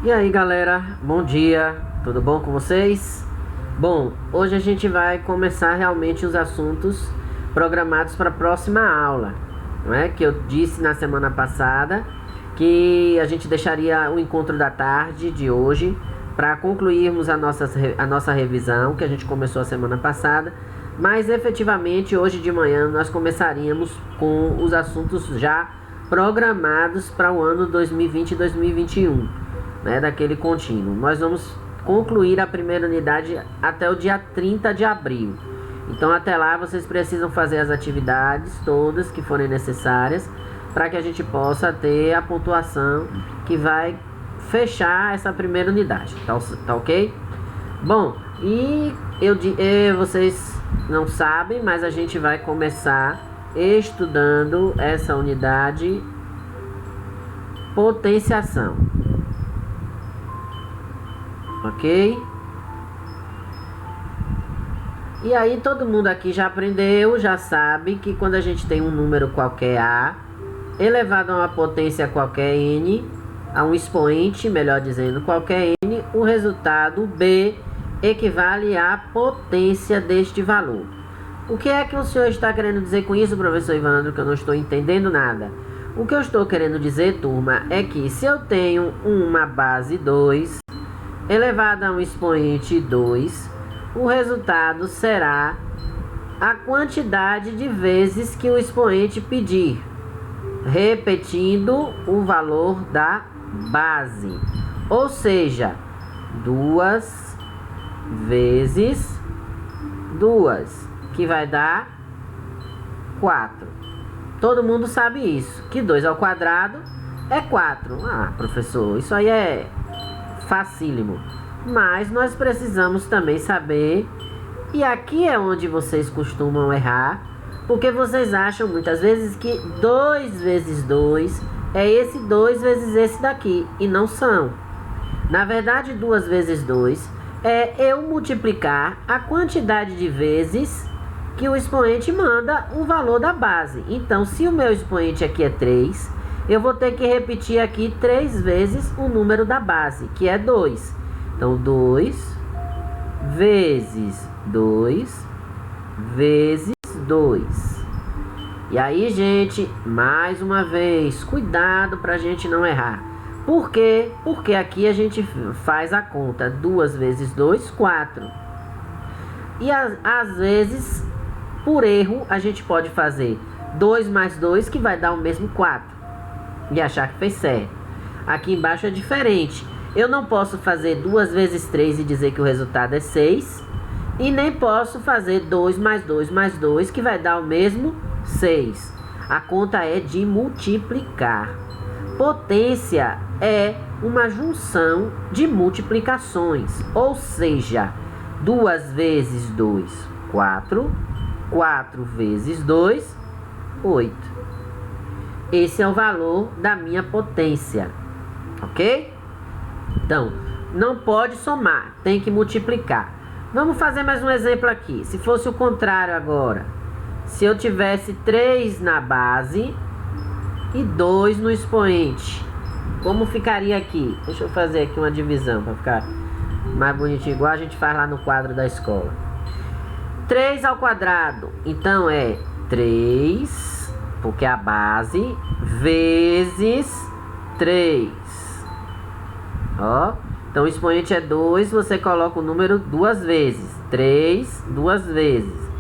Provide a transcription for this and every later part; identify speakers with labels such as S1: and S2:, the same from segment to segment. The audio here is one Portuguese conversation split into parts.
S1: E aí galera, bom dia, tudo bom com vocês? Bom, hoje a gente vai começar realmente os assuntos programados para a próxima aula, não é? Que eu disse na semana passada que a gente deixaria o encontro da tarde de hoje para concluirmos a nossa revisão que a gente começou a semana passada, mas efetivamente hoje de manhã nós começaríamos com os assuntos já programados para o ano 2020 e 2021. Daquele contínuo. Nós vamos concluir a primeira unidade até o dia 30 de abril. Então até lá vocês precisam fazer as atividades todas que forem necessárias para que a gente possa ter a pontuação que vai fechar essa primeira unidade. Tá ok? Bom, e vocês não sabem, mas a gente vai começar estudando essa unidade potenciação. Ok? E aí todo mundo aqui já aprendeu, já sabe que quando a gente tem um número qualquer A elevado a uma potência qualquer N, a um expoente, melhor dizendo, qualquer N, o resultado B equivale à potência deste valor. O que é que o senhor está querendo dizer com isso, professor Ivandro, que eu não estou entendendo nada? O que eu estou querendo dizer, turma, é que se eu tenho uma base 2 elevado a um expoente 2, o resultado será a quantidade de vezes que o expoente pedir, repetindo o valor da base. Ou seja, 2 vezes 2, que vai dar 4. Todo mundo sabe isso, que 2 ao quadrado é 4. Ah, professor, isso aí é facílimo, mas nós precisamos também saber, e aqui é onde vocês costumam errar, porque vocês acham muitas vezes que 2 vezes 2 é esse 2 vezes esse daqui, e não são. Na verdade, 2 vezes 2 é eu multiplicar a quantidade de vezes que o expoente manda o valor da base. Então, se o meu expoente aqui é 3, eu vou ter que repetir aqui 3 vezes o número da base, que é 2. Então, 2 vezes 2 vezes 2. E aí, gente, mais uma vez, cuidado para a gente não errar. Por quê? Porque aqui a gente faz a conta. 2 vezes 2, 4. E às vezes, por erro, a gente pode fazer 2 mais 2, que vai dar o mesmo 4. E achar que fez certo. Aqui embaixo é diferente. Eu não posso fazer 2 vezes 3 e dizer que o resultado é 6. E nem posso fazer 2 mais 2 mais 2, que vai dar o mesmo 6. A conta é de multiplicar. Potência é uma junção de multiplicações. Ou seja, 2 vezes 2, 4. 4 vezes 2, 8. Esse é o valor da minha potência, ok? Então, não pode somar, tem que multiplicar. Vamos fazer mais um exemplo aqui. Se fosse o contrário agora, se eu tivesse 3 na base e 2 no expoente, como ficaria aqui? Deixa eu fazer aqui uma divisão para ficar mais bonitinho, igual a gente faz lá no quadro da escola. 3 ao quadrado, então é 3... porque a base vezes 3. Ó, então o expoente é 2, você coloca o número 2 vezes. 3, 2 vezes.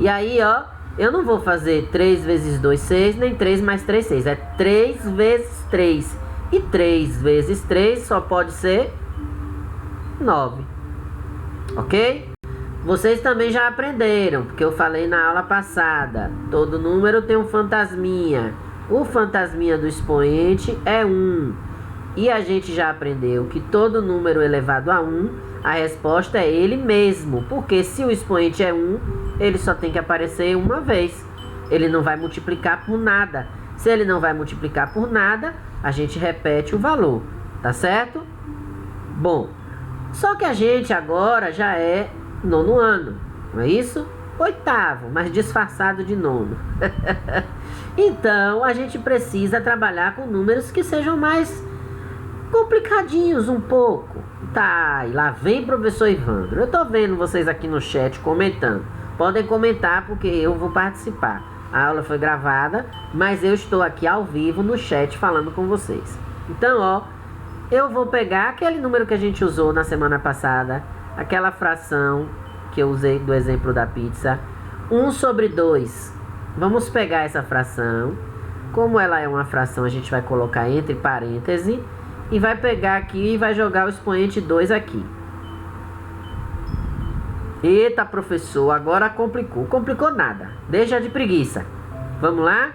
S1: E aí, ó, eu não vou fazer 3 vezes 2, 6, nem 3 mais 3, 6. É 3 vezes 3. E 3 vezes 3 só pode ser 9. Ok? Vocês também já aprenderam, porque eu falei na aula passada. Todo número tem um fantasminha. O fantasminha do expoente é 1. E a gente já aprendeu que todo número elevado a 1, a resposta é ele mesmo. Porque se o expoente é 1, ele só tem que aparecer uma vez. Ele não vai multiplicar por nada. Se ele não vai multiplicar por nada, a gente repete o valor. Tá certo? Bom, só que a gente agora já é nono ano, não é isso? 8º, mas disfarçado de nono. Então, a gente precisa trabalhar com números que sejam mais complicadinhos um pouco. Tá, e lá vem professor Evandro. Eu tô vendo vocês aqui no chat comentando. Podem comentar porque eu vou participar. A aula foi gravada, mas eu estou aqui ao vivo no chat falando com vocês. Então, ó, eu vou pegar aquele número que a gente usou na semana passada, aquela fração que eu usei do exemplo da pizza, 1/2. Vamos pegar essa fração. Como ela é uma fração, a gente vai colocar entre parênteses e vai pegar aqui e vai jogar o expoente 2 aqui. Eita, professor, agora complicou. Complicou nada. Deixa de preguiça. Vamos lá?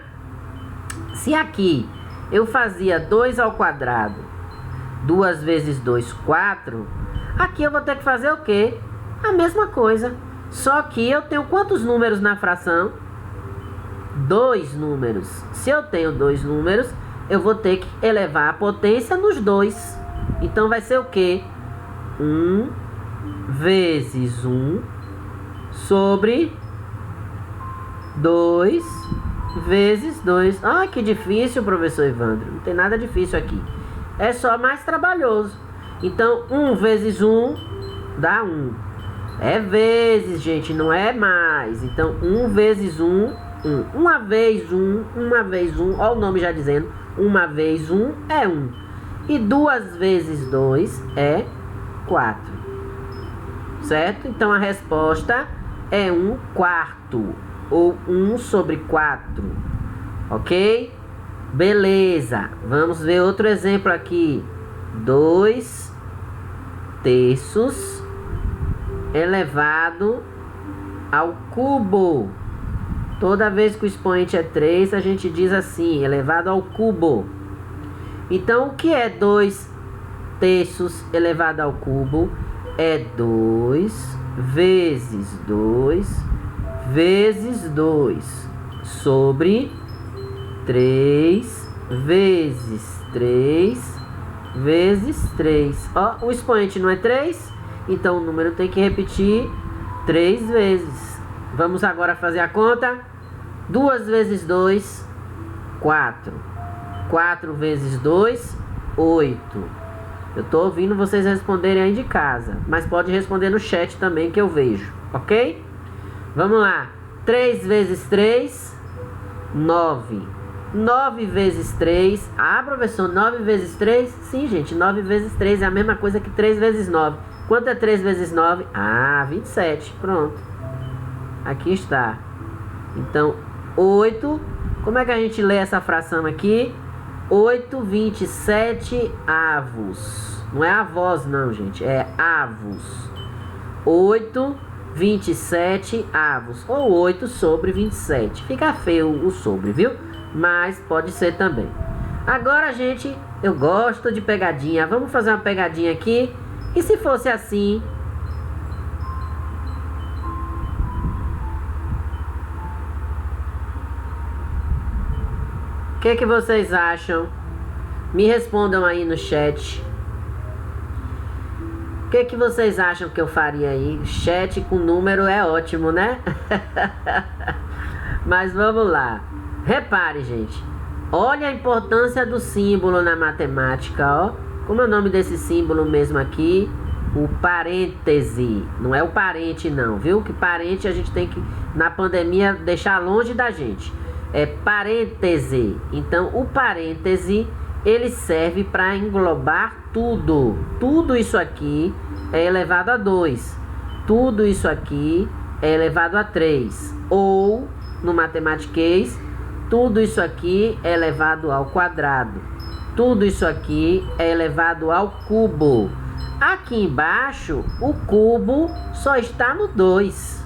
S1: Se aqui eu fazia 2 ao quadrado, 2 vezes 2, 4, aqui eu vou ter que fazer o quê? A mesma coisa. Só que eu tenho quantos números na fração? 2 números. Se eu tenho 2 números, eu vou ter que elevar a potência nos 2. Então vai ser o quê? 1 vezes 1 sobre 2 vezes 2. Ah, que difícil, professor Evandro. Não tem nada difícil aqui. É só mais trabalhoso. Então, 1 vezes 1 dá 1. É vezes, gente, não é mais. Então, 1 vezes 1, 1. Uma vez 1, uma vez 1. Olha o nome já dizendo. Uma vez 1 é 1. E 2 vezes 2 é 4. Certo? Então, a resposta é 1/4. Ou 1/4. Ok? Beleza. Vamos ver outro exemplo aqui. 2/3 elevado ao cubo. Toda vez que o expoente é 3, a gente diz assim, elevado ao cubo. Então, o que é 2/3 elevado ao cubo? É 2 vezes 2 vezes 2 sobre 3 vezes 3 vezes 3. Ó, o expoente não é 3, então o número tem que repetir 3 vezes. Vamos agora fazer a conta. 2 vezes 2, 4. 4 vezes 2, 8. Eu tô ouvindo vocês responderem aí de casa, mas pode responder no chat também que eu vejo, ok? Vamos lá. 3 vezes 3, 9. 9 vezes 3. Ah, professor, 9 vezes 3? Sim, gente, 9 vezes 3 é a mesma coisa que 3 vezes 9. Quanto é 3 vezes 9? Ah, 27. Pronto. Aqui está. Então, 8. Como é que a gente lê essa fração aqui? 8/27 avos. Não é avós, não, gente. É avos. 8/27 avos. Ou 8/27. Fica feio o sobre, viu? Mas pode ser também. Agora, gente, eu gosto de pegadinha. Vamos fazer uma pegadinha aqui. E se fosse assim? O que vocês acham? Me respondam aí no chat. O que vocês acham que eu faria aí? Chat com número é ótimo, né? Mas vamos lá. Repare, gente. Olha a importância do símbolo na matemática, ó. Como é o nome desse símbolo mesmo aqui? O parêntese. Não é o parente não, viu? Que parente a gente tem que, na pandemia, deixar longe da gente. É parêntese. Então, o parêntese, ele serve para englobar tudo. Tudo isso aqui é elevado a 2. Tudo isso aqui é elevado a 3. Ou, no matematiquês, tudo isso aqui é elevado ao quadrado. Tudo isso aqui é elevado ao cubo. Aqui embaixo, o cubo só está no 2.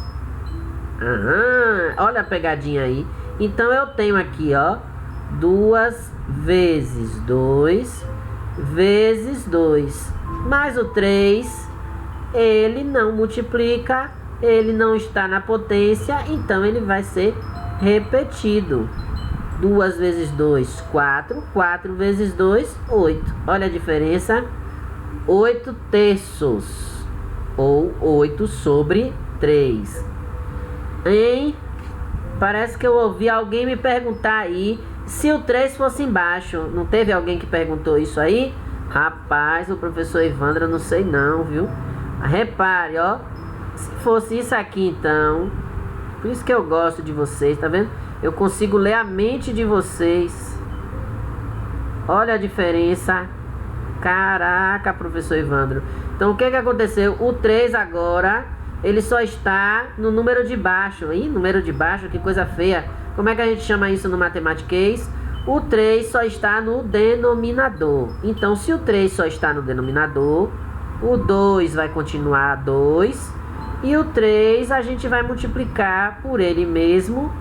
S1: Aham, olha a pegadinha aí. Então, eu tenho aqui, ó, 2 vezes 2 vezes 2. Mais o 3, ele não multiplica, ele não está na potência, então ele vai ser repetido. 2 vezes 2, 4. 4 vezes 2, 8. Olha a diferença. 8/3. Ou 8/3. Hein? Parece que eu ouvi alguém me perguntar aí se o 3 fosse embaixo. Não teve alguém que perguntou isso aí? Rapaz, o professor Evandro, eu não sei não, viu? Repare, ó. Se fosse isso aqui, então... Por isso que eu gosto de vocês, tá vendo? Eu consigo ler a mente de vocês. Olha a diferença. Caraca, professor Evandro. Então, o que aconteceu? O 3 agora, ele só está no número de baixo. Ih, número de baixo, que coisa feia. Como é que a gente chama isso no matematiquês? O 3 só está no denominador. Então, se o 3 só está no denominador, o 2 vai continuar 2. E o 3 a gente vai multiplicar por ele mesmo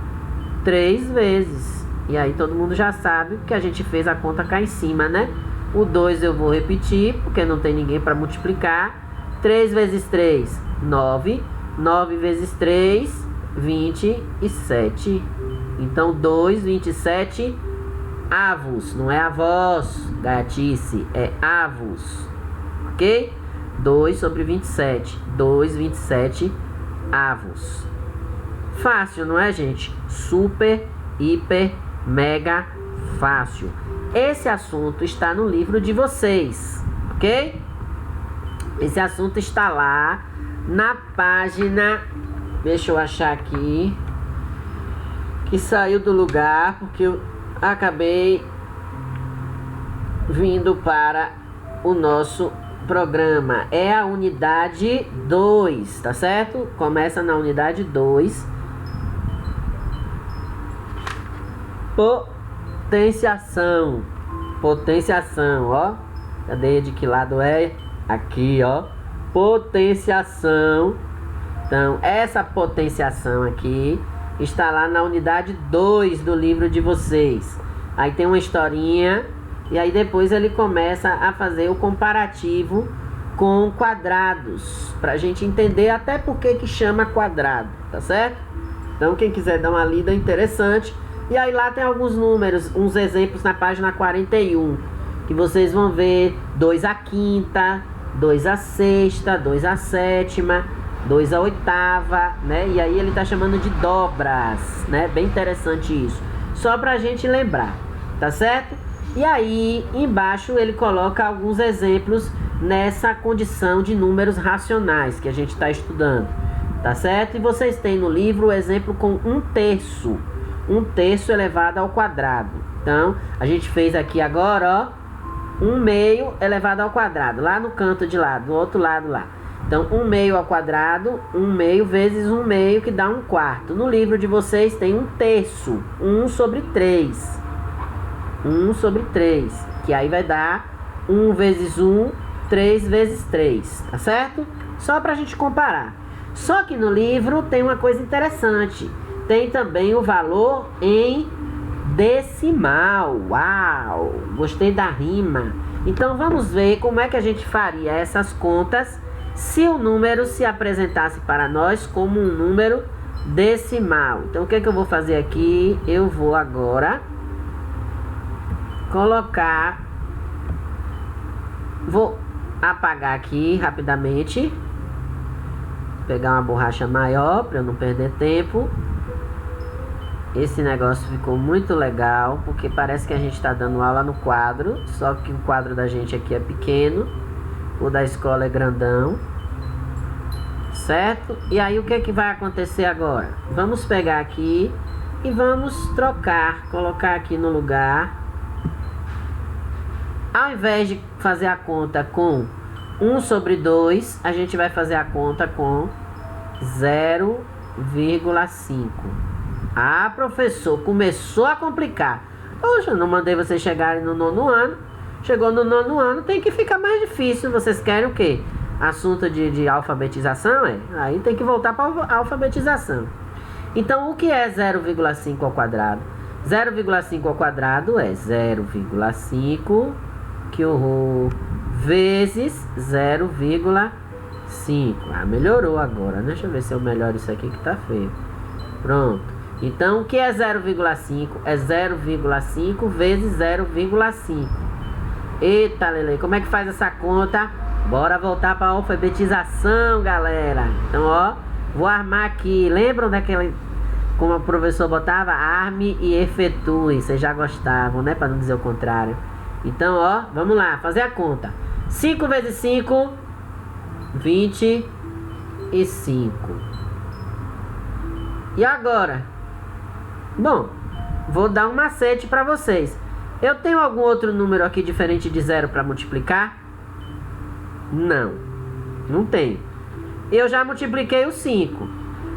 S1: 3 vezes. E aí todo mundo já sabe que a gente fez a conta cá em cima, né? O 2 eu vou repetir, porque não tem ninguém para multiplicar. 3 vezes 3, 9. 9 vezes 3, 27. Então, 2, 27 avos. Não é avós, gatice, é avos. Ok? 2 sobre 27. 2, 27 avos. Fácil, não é, gente? Super, hiper, mega fácil. Esse assunto está no livro de vocês, ok? Esse assunto está lá na página... Deixa eu achar aqui. Que saiu do lugar, porque eu acabei vindo para o nosso programa. É a unidade 2, tá certo? Começa na unidade 2. Potenciação. Potenciação, ó. Cadê? De que lado é? Aqui, ó. Potenciação. Então, essa potenciação aqui está lá na unidade 2 do livro de vocês. Aí tem uma historinha. E aí depois ele começa a fazer o comparativo com quadrados. Pra gente entender até por que chama quadrado, tá certo? Então, quem quiser dar uma lida interessante... E aí lá tem alguns números, uns exemplos na página 41, que vocês vão ver 2 à quinta, 2 à sexta, 2 à sétima, 2 à oitava, né? E aí ele tá chamando de dobras, né? Bem interessante isso. Só pra gente lembrar, tá certo? E aí embaixo ele coloca alguns exemplos nessa condição de números racionais que a gente está estudando, tá certo? E vocês têm no livro o exemplo com 1/3. 1/3 elevado ao quadrado. Então, a gente fez aqui agora, ó, 1/2 elevado ao quadrado. Lá no canto de lá, do outro lado lá. Então, 1/2 ao quadrado, 1/2 vezes 1/2, que dá 1/4. No livro de vocês tem 1/3, 1 sobre 3. 1 sobre 3, que aí vai dar 1 vezes 1, 3 vezes 3, tá certo? Só pra gente comparar. Só que no livro tem uma coisa interessante. Tem também o valor em decimal. Uau! Gostei da rima. Então vamos ver como é que a gente faria essas contas se o número se apresentasse para nós como um número decimal. Então o que é que eu vou fazer aqui? Eu vou agora colocar... Vou apagar aqui rapidamente. Pegar uma borracha maior para eu não perder tempo. Esse negócio ficou muito legal, porque parece que a gente está dando aula no quadro, só que o quadro da gente aqui é pequeno, o da escola é grandão, certo? E aí o que é que vai acontecer agora? Vamos pegar aqui e vamos trocar, colocar aqui no lugar. Ao invés de fazer a conta com 1 sobre 2, a gente vai fazer a conta com 0,5. Ah, professor, começou a complicar. Poxa, não mandei vocês chegarem no 9º ano. Chegou no 9º ano, tem que ficar mais difícil. Vocês querem o quê? Assunto de alfabetização, é? Aí tem que voltar para a alfabetização. Então, o que é 0,5 ao quadrado? 0,5 ao quadrado é 0,5 que horror, vezes 0,5. Ah, melhorou agora, né? Deixa eu ver se eu melhoro isso aqui que tá feio. Pronto. Então, o que é 0,5? É 0,5 vezes 0,5. Eita, Lele, como é que faz essa conta? Bora voltar para a alfabetização, galera. Então, ó, vou armar aqui. Lembram daquele, como o professor botava? Arme e efetue. Vocês já gostavam, né? Para não dizer o contrário. Então, ó, vamos lá, fazer a conta. 5 vezes 5, 25. E agora? Bom, vou dar um macete para vocês. Eu tenho algum outro número aqui diferente de 0 para multiplicar? Não, não tenho. Eu já multipliquei o 5.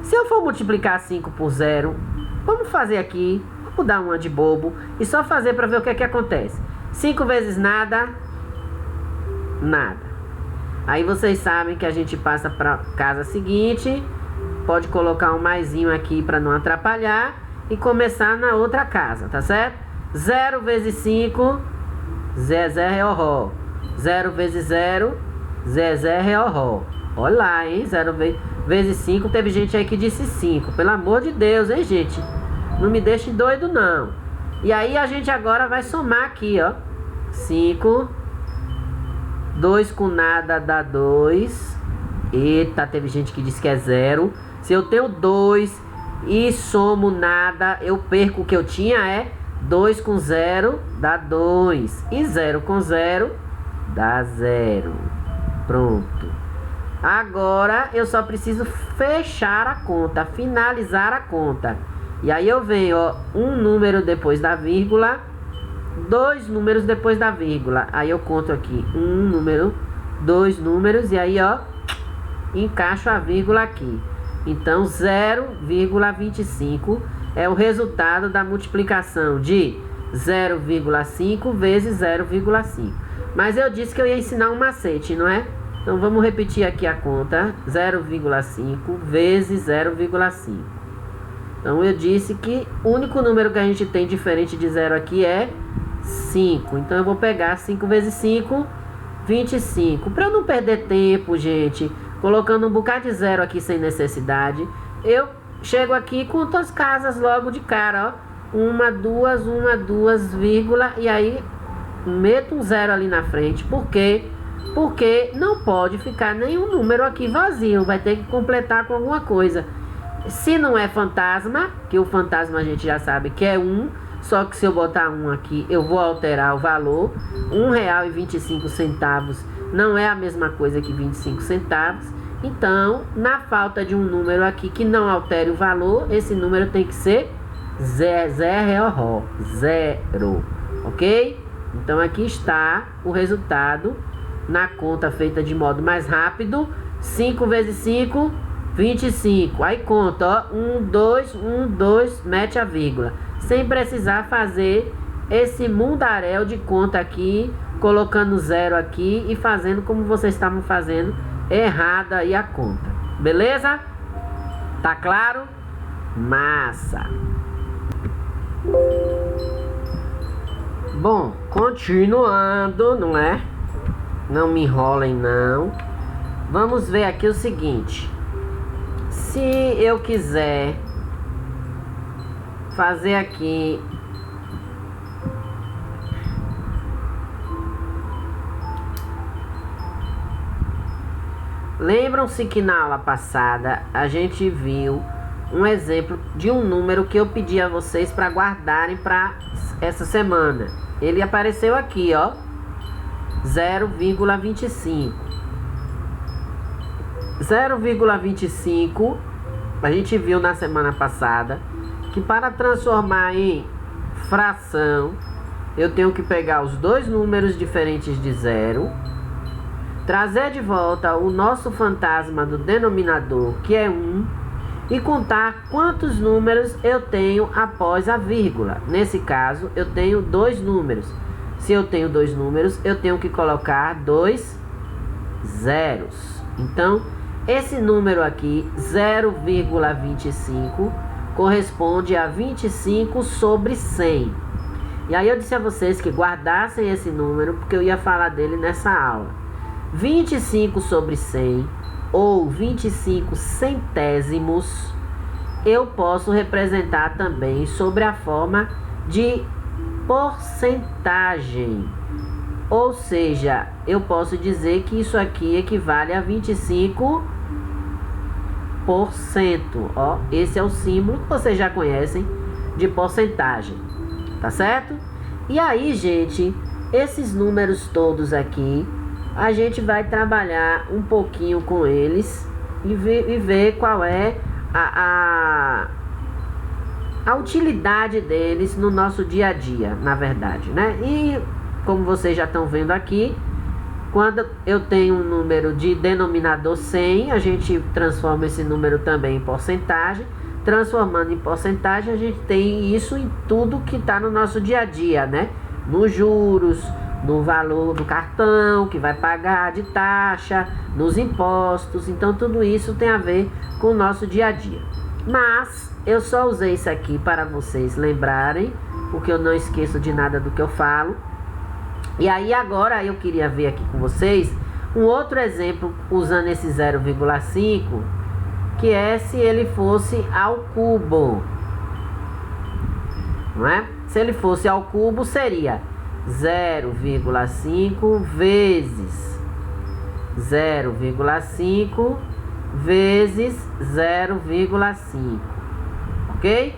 S1: Se eu for multiplicar 5 por 0, vamos fazer aqui, vamos dar uma de bobo e só fazer para ver o que é que acontece. 5 vezes nada, nada. Aí vocês sabem que a gente passa para casa seguinte, pode colocar um maisinho aqui para não atrapalhar e começar na outra casa, tá certo? 0 vezes 5, Zezé Reorró. 0 vezes 0, Zezé Reorró. Olha lá, hein? 0 vezes 5, teve gente aí que disse 5. Pelo amor de Deus, hein, gente? Não me deixe doido, não. E aí a gente agora vai somar aqui, ó. 5. 2 com nada dá 2. Eita, teve gente que disse que é 0. Se eu tenho 2 e somo nada, eu perco o que eu tinha, é 2 com 0 dá 2. E 0 com 0 dá 0. Pronto. Agora eu só preciso fechar a conta, finalizar a conta. E aí eu venho, ó, um número depois da vírgula, 2 números depois da vírgula. Aí eu conto aqui um número, 2 números e aí, ó, encaixo a vírgula aqui. Então 0,25 é o resultado da multiplicação de 0,5 vezes 0,5. Mas eu disse que eu ia ensinar um macete, não é? Então vamos repetir aqui a conta. 0,5 vezes 0,5. Então eu disse que o único número que a gente tem diferente de 0 aqui é 5. Então eu vou pegar 5 vezes 5, 25. Para eu não perder tempo, gente, colocando um bocado de 0 aqui sem necessidade, eu chego aqui e conto as casas logo de cara, ó. 1, 2, vírgula, e aí meto um 0 ali na frente. Por quê? Porque não pode ficar nenhum número aqui vazio, vai ter que completar com alguma coisa. Se não é fantasma, que o fantasma a gente já sabe que é 1, só que se eu botar 1 aqui, eu vou alterar o valor. R$1,25 não é a mesma coisa que 25 centavos. Então, na falta de um número aqui que não altere o valor, esse número tem que ser zero, ok? Então aqui está o resultado na conta feita de modo mais rápido. 5 vezes 5, 25. Aí conta, ó, 1, 2, mete a vírgula, sem precisar fazer esse mundaréu de conta aqui, colocando 0 aqui e fazendo como vocês estavam fazendo errada aí a conta. Beleza? Tá claro? Massa! Bom, continuando, não é? Não me enrolem, não. Vamos ver aqui o seguinte. Se eu quiser fazer aqui lembram-se que na aula passada a gente viu um exemplo de um número que eu pedi a vocês para guardarem para essa semana. Ele apareceu aqui, ó, 0,25. 0,25 a gente viu na semana passada que para transformar em fração eu tenho que pegar os dois números diferentes de 0, trazer de volta o nosso fantasma do denominador, que é 1, e contar quantos números eu tenho após a vírgula. Nesse caso, eu tenho 2 números. Se eu tenho 2 números, eu tenho que colocar 2 zeros. Então, esse número aqui, 0,25, corresponde a 25 sobre 100. E aí eu disse a vocês que guardassem esse número, porque eu ia falar dele nessa aula. 25 sobre 100, ou 25 centésimos, eu posso representar também sobre a forma de porcentagem. Ou seja, eu posso dizer que isso aqui equivale a 25%. Ó, esse é o símbolo que vocês já conhecem de porcentagem, tá certo? E aí, gente, esses números todos aqui, a gente vai trabalhar um pouquinho com eles e ver qual é a utilidade deles no nosso dia a dia, na verdade, né? E como vocês já estão vendo aqui, quando eu tenho um número de denominador 100, a gente transforma esse número também em porcentagem. Transformando em porcentagem, a gente tem isso em tudo que está no nosso dia a dia, né? Nos juros, no valor do cartão que vai pagar de taxa, nos impostos. Então tudo isso tem a ver com o nosso dia a dia. Mas eu só usei isso aqui para vocês lembrarem, porque eu não esqueço de nada do que eu falo. E aí agora eu queria ver aqui com vocês um outro exemplo usando esse 0,5, que é se ele fosse ao cubo, não é? Se ele fosse ao cubo seria 0,5 vezes 0,5 vezes 0,5, ok?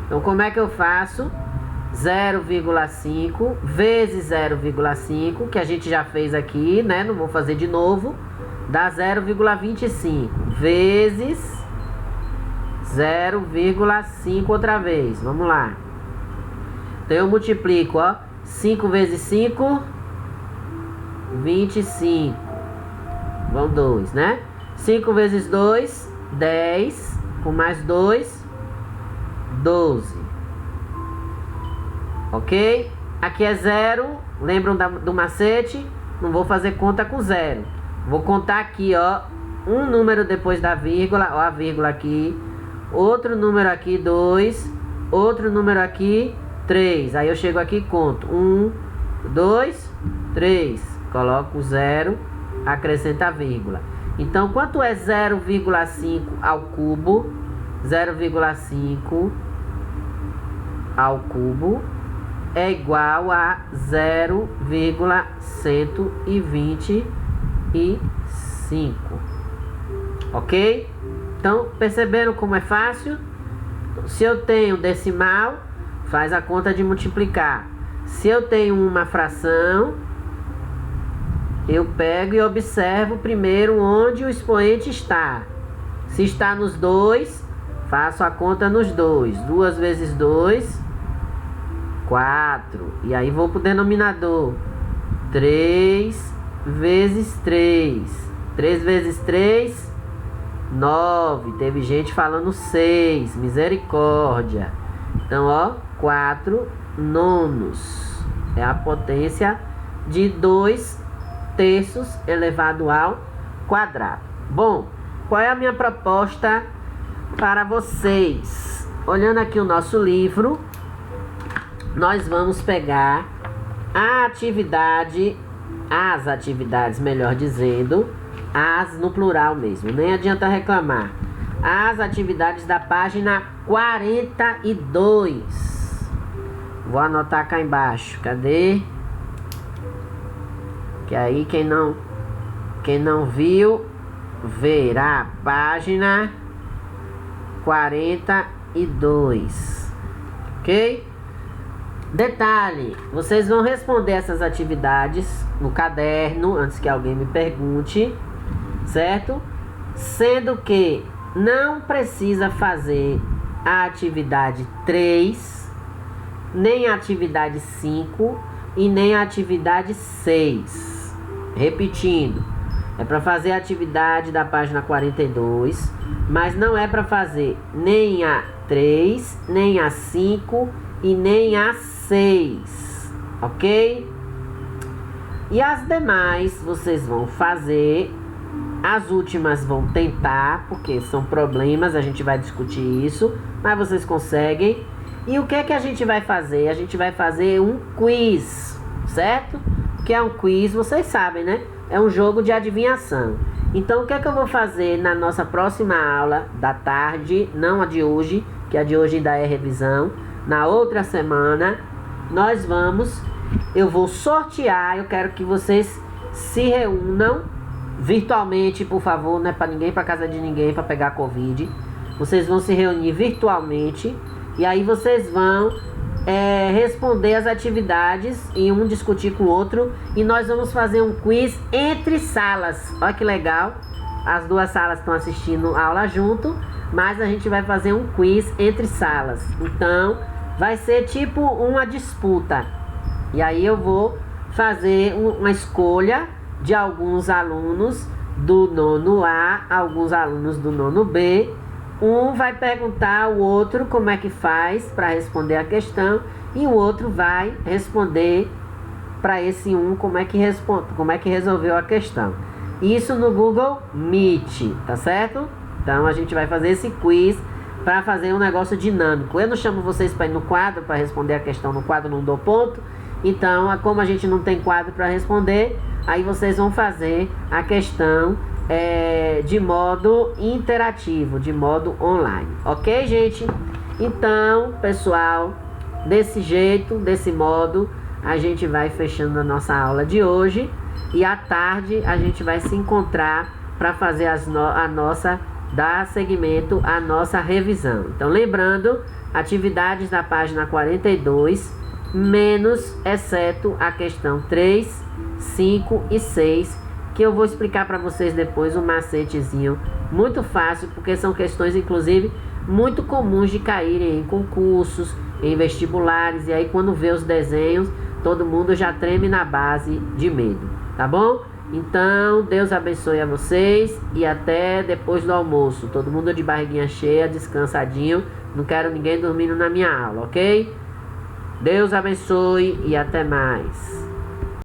S1: Então como é que eu faço? 0,5 vezes 0,5, que a gente já fez aqui, né? Não vou fazer de novo. Dá 0,25 vezes 0,5 outra vez. Vamos lá. Então eu multiplico, ó. 5 vezes 5, 25. Vão 2, né? 5 vezes 2, 10. Com mais 2, 12. Ok? Aqui é 0. Lembram do macete? Não vou fazer conta com 0. Vou contar aqui, ó. Um número depois da vírgula. Ó, a vírgula aqui. Outro número aqui, 2. Outro número aqui, 3. Aí eu chego aqui e conto. 1, 2, 3. Coloco 0. Acrescenta a vírgula. Então, quanto é 0,5 ao cubo? 0,5 ao cubo é igual a 0,125. Ok? Então, perceberam como é fácil? Se eu tenho decimal, faz a conta de multiplicar. Se eu tenho uma fração, eu pego e observo primeiro onde o expoente está. Se está nos 2, faço a conta nos 2. 2 vezes 2, 4. E aí vou para o denominador. 3 vezes 3. 3 vezes 3, 9. Teve gente falando 6. Misericórdia. Então, ó, 4 nonos. É a potência de 2 terços elevado ao quadrado. Bom, qual é a minha proposta para vocês? Olhando aqui o nosso livro, nós vamos pegar as atividades, melhor dizendo, as no plural mesmo, nem adianta reclamar. As atividades da página 42. Vou anotar cá embaixo. Cadê? Que aí quem não viu, verá. Página 42. Ok? Detalhe, vocês vão responder essas atividades no caderno, antes que alguém me pergunte, certo? Sendo que não precisa fazer a atividade 3, nem a atividade 5 e nem a atividade 6. Repetindo, é para fazer a atividade da página 42, mas não é para fazer nem a 3, nem a 5 e nem a 6, ok? E as demais vocês vão fazer, as últimas vão tentar, porque são problemas, a gente vai discutir isso, mas vocês conseguem. E o que é que a gente vai fazer? A gente vai fazer um quiz, certo? O que é um quiz, vocês sabem, né? É um jogo de adivinhação. Então, o que é que eu vou fazer na nossa próxima aula da tarde, não a de hoje, que a de hoje ainda é revisão. Na outra semana, eu vou sortear, eu quero que vocês se reúnam virtualmente, por favor, não é para ninguém ir para casa de ninguém para pegar Covid. Vocês vão se reunir virtualmente e aí vocês vão responder as atividades e um discutir com o outro. E nós vamos fazer um quiz entre salas. Olha que legal. As duas salas estão assistindo a aula junto, mas a gente vai fazer um quiz entre salas. Então, vai ser tipo uma disputa. E aí eu vou fazer uma escolha de alguns alunos do nono A, alguns alunos do nono B. Um vai perguntar ao outro como é que faz para responder a questão e o outro vai responder para esse um como é que resolveu a questão. Isso no Google Meet, tá certo? Então a gente vai fazer esse quiz para fazer um negócio dinâmico. Eu não chamo vocês para ir no quadro para responder a questão no quadro, não dou ponto. Então, como a gente não tem quadro para responder, aí vocês vão fazer a questão de modo interativo, de modo online. Ok, gente? Então, pessoal, desse jeito, desse modo, a gente vai fechando a nossa aula de hoje. E à tarde a gente vai se encontrar para fazer dar seguimento à nossa revisão. Então, lembrando, atividades da página 42, menos, exceto a questão 3, 5 e 6, que eu vou explicar para vocês depois um macetezinho muito fácil, porque são questões, inclusive, muito comuns de caírem em concursos, em vestibulares, e aí quando vê os desenhos, todo mundo já treme na base de medo, tá bom? Então, Deus abençoe a vocês e até depois do almoço. Todo mundo de barriguinha cheia, descansadinho, não quero ninguém dormindo na minha aula, ok? Deus abençoe e até mais.